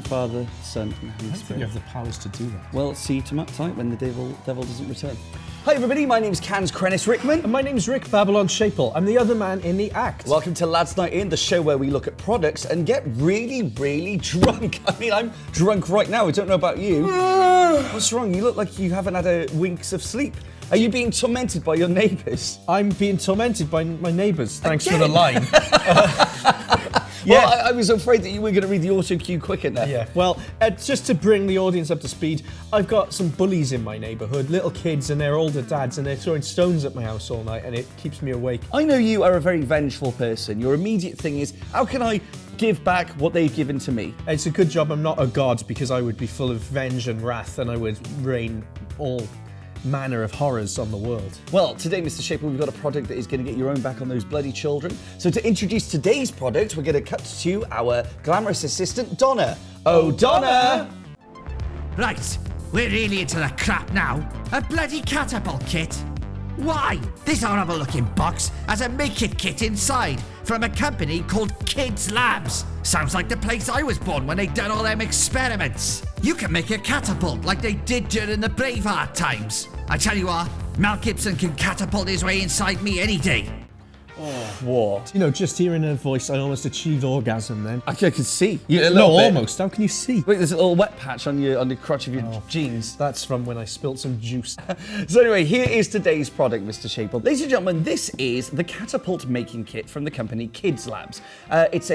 Father, Son, and Holy I don't think Spirit. you have the powers to do that. Well, see you tonight when the devil doesn't return. Hi everybody, my name's Canz Rickman. And my name's Rick Babylon Schaple. I'm the other man in the act. Welcome to Lads Night In, the show where we look at products and get really, really drunk. I mean, I'm drunk right now. I don't know about you. What's wrong? You look like you haven't had a winks of sleep. Are you being tormented by your neighbours? I'm being tormented by my neighbours. Thanks for the line. Yeah. Well, I was afraid that you were going to read the auto cue quick enough. Yeah. Well, just to bring the audience up to speed, I've got some bullies in my neighbourhood, little kids and their older dads, and they're throwing stones at my house all night, and it keeps me awake. I know you are a very vengeful person. Your immediate thing is, how can I give back what they've given to me? It's a good job I'm not a god, because I would be full of revenge and wrath, and I would rain all manner of horrors on the world. Well, today, Mr. Schaple, we've got a product that is going to get your own back on those bloody children. So to introduce today's product, we're going to cut to our glamorous assistant, Donna. Oh, Donna! Right, we're really into the crap now. A bloody catapult kit? Why? This horrible looking box has a make it kit inside from a company called KidzLabs. Sounds like the place I was born when they done all them experiments. You can make a catapult like they did during the Braveheart times. I tell you what, Mel Gibson can catapult his way inside me any day. What? You know, just hearing her voice, I almost achieved orgasm then. I could see. Almost. How can you see? Wait, there's a little wet patch on the crotch of your jeans. That's from when I spilt some juice. So anyway, here is today's product, Mr. Schaple. Ladies and gentlemen, this is the Catapult Making Kit from the company KidzLabs. It's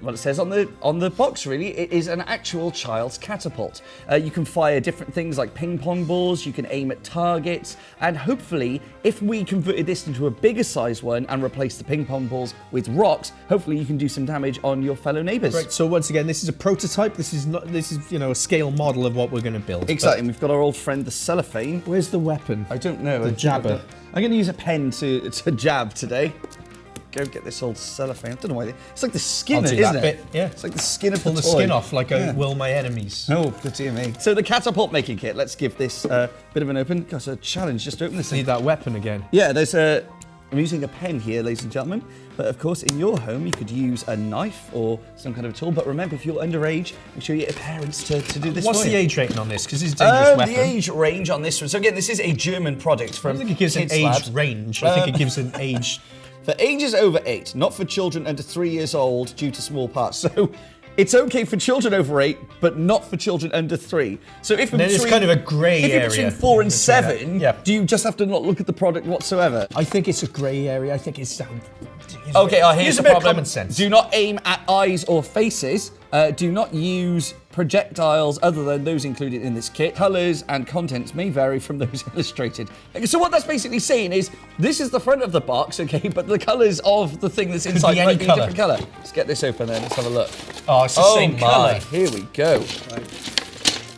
what it says on the box, really. It is an actual child's catapult. You can fire different things like ping pong balls, you can aim at targets, and hopefully, if we converted this into a bigger size one and replace the ping pong balls with rocks, hopefully you can do some damage on your fellow neighbours. Right, so once again, this is a prototype. This is a scale model of what we're going to build. Exactly, and we've got our old friend the cellophane. Where's the weapon? I don't know. The jabber. I'm going to use a pen to jab today. Go get this old cellophane. I don't know why. It's like the skin, isn't it? Bit. Yeah. It's like the skin of Pull the toy. skin off like I will my enemies. No, good to me. So the Catapult Making Kit. Let's give this a bit of an open. Gosh, a challenge just to open this thing. Need that weapon again. Yeah, I'm using a pen here, ladies and gentlemen. But of course, in your home, you could use a knife or some kind of a tool. But remember, if you're underage, make sure you get your parents to do this. What's the age rating on this? Because this is a dangerous weapon. The age range on this one. So again, this is a German product from I don't think it gives an KidzLabs. age range. I think it gives an age. For ages over 8, not for children under 3 years old due to small parts. So it's okay for children over 8, but not for children under 3. So if it's kind of a grey area. If you're between 4 and 7, yeah. do you just have to not look at the product whatsoever? I think it's a grey area. I think it's Okay, here's the a bit of problem. common sense. Do not aim at eyes or faces. Do not use projectiles other than those included in this kit. Colours and contents may vary from those illustrated. So what that's basically saying is, this is the front of the box, okay, but the colours of the thing that's inside might be a different colour. Let's get this open then, let's have a look. Oh, it's the same colour. Here we go. Right.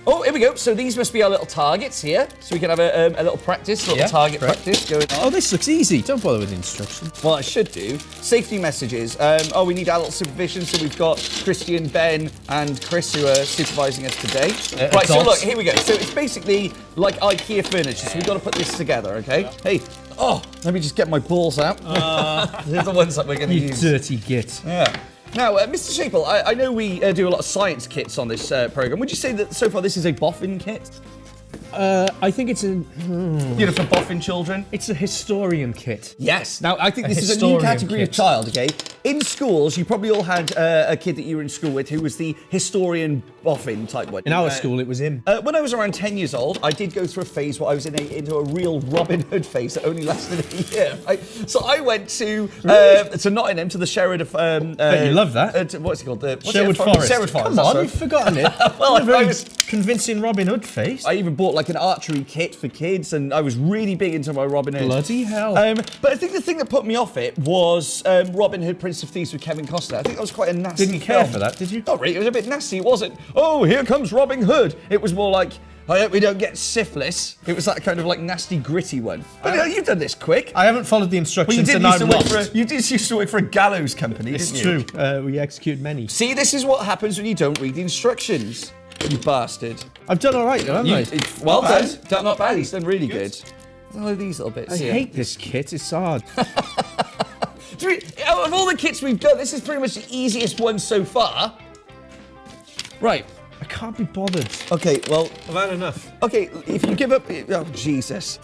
Oh, here we go. So these must be our little targets here. So we can have a little practice, target practice going on. Oh, this looks easy. Don't bother with the instructions. Well, I should do. Safety messages. We need adult supervision, so we've got Christian, Ben, and Chris who are supervising us today. Right, so look, here we go. So it's basically like IKEA furniture, so we've got to put this together, okay? Hey, let me just get my balls out. They're the ones that we're going to use. You dirty git. Yeah. Now, Mr. Schaple, I know we do a lot of science kits on this programme. Would you say that so far this is a boffin kit? I think it's a... For boffin children? It's a historian kit. Yes. Now, I think this is a new category of child, okay? In schools, you probably all had a kid that you were in school with who was the historian boffin type one. In our school, it was him. When I was around 10 years old, I did go through a phase where I was into a real Robin Hood phase that only lasted a year. Right? So I went to Nottingham, to the Sherwood of... Bet you love that. What's it called? Sherwood Forest. Sherwood Forest. Come on, you've forgotten it. Well, I was convincing Robin Hood face. I even bought like an archery kit for kids, and I was really big into my Robin Hood. Bloody hell. But I think the thing that put me off it was Robin Hood, Prince of Thieves with Kevin Costner. I think that was quite a nasty Didn't care film. for that, did you? Not really, it was a bit nasty. It wasn't, oh, here comes Robin Hood. It was more like, I hope we don't get syphilis. It was that kind of like nasty, gritty one. But you've done this quick. I haven't followed the instructions and I'm lost. You did used to work for a gallows company, It's didn't you? true. We execute many. See, this is what happens when you don't read the instructions. You bastard. I've done all right, haven't I? Well done. Not bad. He's done really good. All of these little bits. I hate this kit. It's hard. Out of all the kits we've done, this is pretty much the easiest one so far. Right. I can't be bothered. Okay, well, I've had enough. okay, if you give up... Oh, Jesus.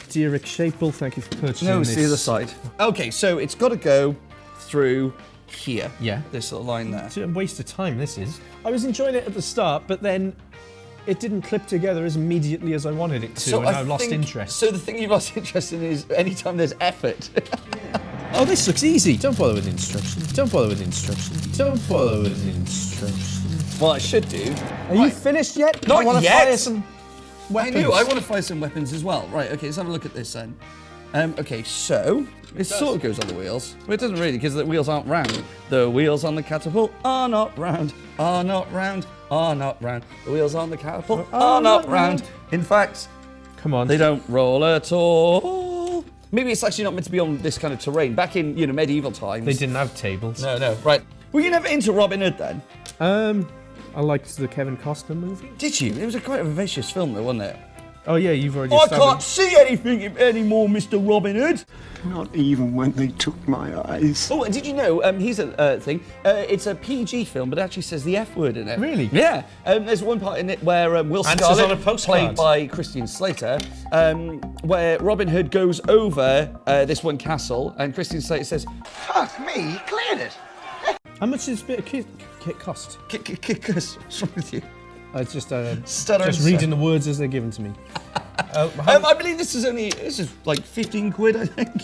Dear Rick Schaple, thank you for purchasing No, this. it's the other side. Okay, so it's got to go through here. Yeah. This little line there. It's a waste of time, this is. I was enjoying it at the start, but then it didn't clip together as immediately as I wanted it to, and I lost interest. So the thing you've lost interest in is anytime there's effort. Oh, this looks easy. Don't bother with instructions. Don't bother with instructions. Don't bother with instructions. Well, I should do. Are you finished yet? Not I want to yet. fire some weapons. I want to fire some weapons as well. Right, okay, let's have a look at this then. Okay, so it sort of goes on the wheels. Well, it doesn't really, because the wheels aren't round. The wheels on the catapult are not round, are not round, are not round. The wheels on the catapult are not round. In fact, Come on. they don't roll at all. Maybe it's actually not meant to be on this kind of terrain. Back in, medieval times. They didn't have tables. No. Right. Were you never into Robin Hood then? I liked the Kevin Costner movie. Did you? It was quite a vicious film though, wasn't it? Oh yeah, you've already I established. can't see anything anymore, Mr. Robin Hood. Not even when they took my eyes. Oh, and did you know, here's a thing, it's a PG film, but it actually says the F word in it. Really? Yeah. There's one part in it where Will Answers Scarlett, on a postcard. played by Christian Slater, where Robin Hood goes over this one castle, and Christian Slater says, Fuck me, he cleared it. How much does this bit of kit cost? what's wrong with you? It's just Stutter just and reading the words as they're given to me. I believe this is like 15 quid, I think.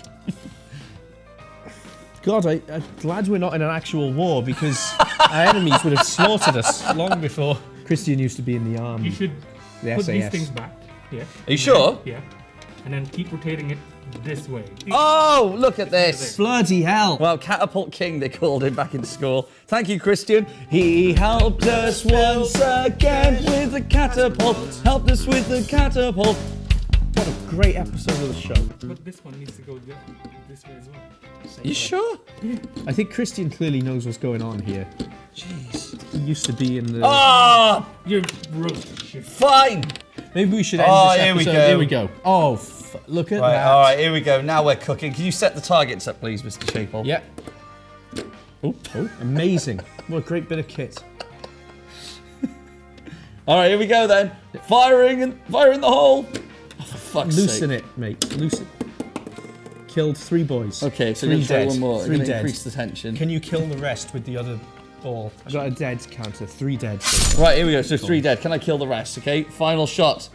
God, I'm glad we're not in an actual war because our enemies would have slaughtered us long before. Christian used to be in the army. You should The put these SAS. things back. Yeah. Are you sure? Yeah. And then keep rotating it this way. Oh, look at this. Bloody hell! Well, Catapult King, they called him back in school. Thank you, Christian. He helped us once again with the catapult. Helped us with the catapult. What a great episode of the show. But this one needs to go this way as well. You sure? I think Christian clearly knows what's going on here. Jeez. He used to be in the. Ah, You're roast shit. fine. Maybe we should end Oh, this here we episode. go. Here we go. Oh, look at Right, that. all right, here we go. Now we're cooking. Can you set the targets up, please, Mr. Schaple? Yeah. Oh, amazing. What a great bit of kit. All right, here we go then. Firing the hole. Oh, for fuck's Loosen sake. it, mate. Loosen. Killed 3 boys. Okay, so 3 we're dead. going to one more. 3 We're going to dead. increase the tension. Can you kill the rest with the other ball? I got a dead counter. 3 dead. Right, here we go. So 3 dead. Can I kill the rest? Okay, final shot.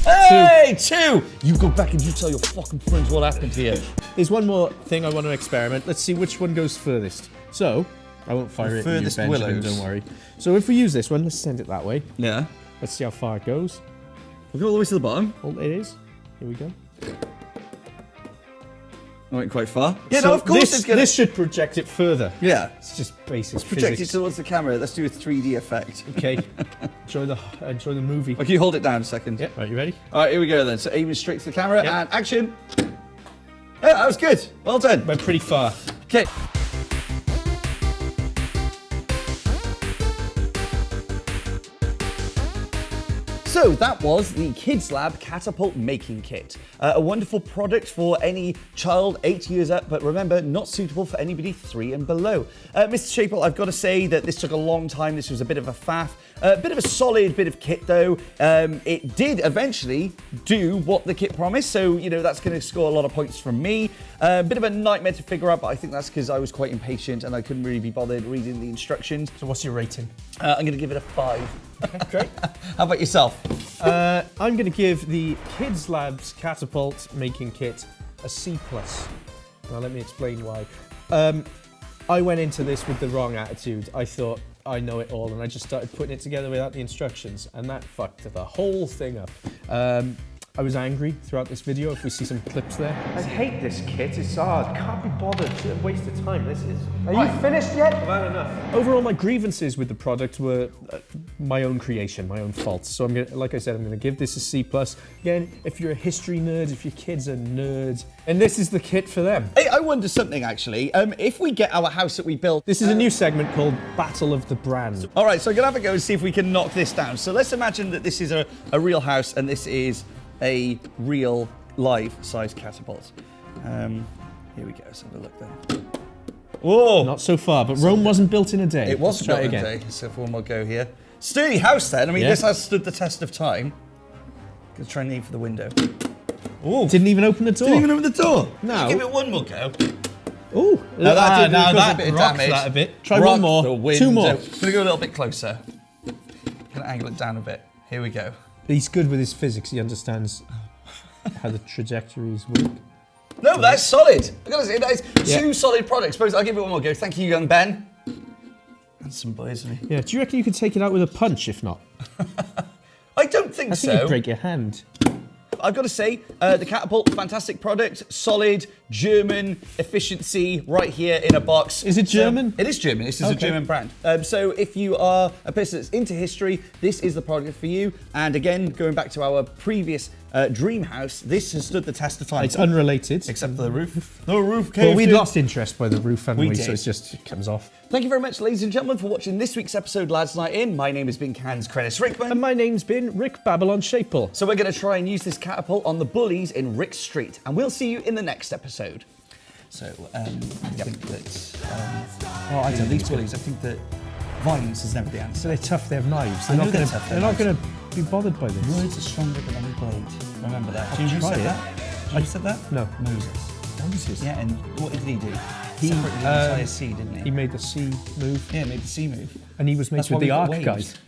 Hey, 2! You go back and you tell your fucking friends what happened here. There's one more thing I want to experiment. Let's see which one goes furthest. So, I won't fire it at you, furthest Benjamin, willows. don't worry. So if we use this one, let's send it that way. Yeah. Let's see how far it goes. We'll go all the way to the bottom. Oh, it is. Here we go. I went quite far. Yeah, So no, of course this, it's going to... This should project it further. Yeah. It's just basic Project it physics. towards the camera. Let's do a 3D effect. Okay. enjoy the movie. Okay, you hold it down a second. Yeah. Right, you ready? All right, here we go then. So aiming straight to the camera Yeah. and action. Yeah, that was good. Well done. Went pretty far. Okay. So that was the KidzLab Catapult Making Kit. A wonderful product for any child 8 years up, but remember, not suitable for anybody 3 and below. Mr. Schaple, I've got to say that this took a long time. This was a bit of a faff. A bit of a solid bit of kit though. It did eventually do what the kit promised, so that's going to score a lot of points from me. A bit of a nightmare to figure out, but I think that's because I was quite impatient and I couldn't really be bothered reading the instructions. So what's your rating? I'm going to give it a 5. Okay, great. How about yourself? I'm going to give the KidzLabs Catapult Making Kit a C+. Now let me explain why. I went into this with the wrong attitude. I thought I know it all, and I just started putting it together without the instructions, and that fucked the whole thing up. I was angry throughout this video, if we see some clips there. I hate this kit, it's hard, can't be bothered, it's a waste of time this is. Are you finished yet? I've had enough. Overall, my grievances with the product were my own creation, my own faults. So I'm gonna, like I said, I'm gonna give this a C+. Again, if you're a history nerd, if your kids are nerds, and this is the kit for them. Hey, I wonder something actually. If we get our house that we built... This is a new segment called Battle of the Brand. All right, so I'm gonna have a go and see if we can knock this down. So let's imagine that this is a real house and this is a real life-size catapult. Here we go, let's have a look then. Whoa! Not so far, but Rome wasn't built in a day. It was Let's try built again. in a day, so for one more go here. Sturdy house then. I mean, Yeah. this has stood the test of time. Gonna try and aim for the window. Oh! Didn't even open the door. Didn't even open the door. No. Give it one more go. Oh, Now that did cause a that bit of rocked damage. that a bit. Try Rock one more. the window. 2 more. Gonna go a little bit closer. Gonna angle it down a bit. Here we go. He's good with his physics. He understands how the trajectories work. No, that's solid. I gotta say, that is Yeah. 2 solid products. Suppose I'll give it one more go. Thank you, young Ben. And some boys. Yeah. Do you reckon you could take it out with a punch? If not, I don't think I so. think you'd break your hand. I've got to say, the Catapult, fantastic product, solid, German efficiency right here in a box. Is it German? It is German. This is a Okay. German brand. So if you are a person that's into history, this is the product for you. And again, going back to our previous dream house, this has stood the test of time. It's unrelated. Except for the roof. The roof caved Well, we in. lost interest by the roof, hadn't We we? did. So it comes off. Thank you very much, ladies and gentlemen, for watching this week's episode, Lads Night In. My name has been Canz Credits Rickman. And my name's been Rick Babylon Schaple. So we're going to try and use this catapult on the bullies in Rick Street, and we'll see you in the next episode. So I think that, well, I don't know, these bullies, I think that violence is never the answer. So they're tough. They have knives. I They're know not they're going to. tough, They're not going to be bothered by this. Words are stronger than any blade. Remember that. Who try said it. that? Who said that? No. Moses. Moses. Yeah, and what did he do? He, Separated the entire sea, didn't he? He made the C move, Yeah, made the sea move. and he was mates That's why with the we've got Ark waves. guys.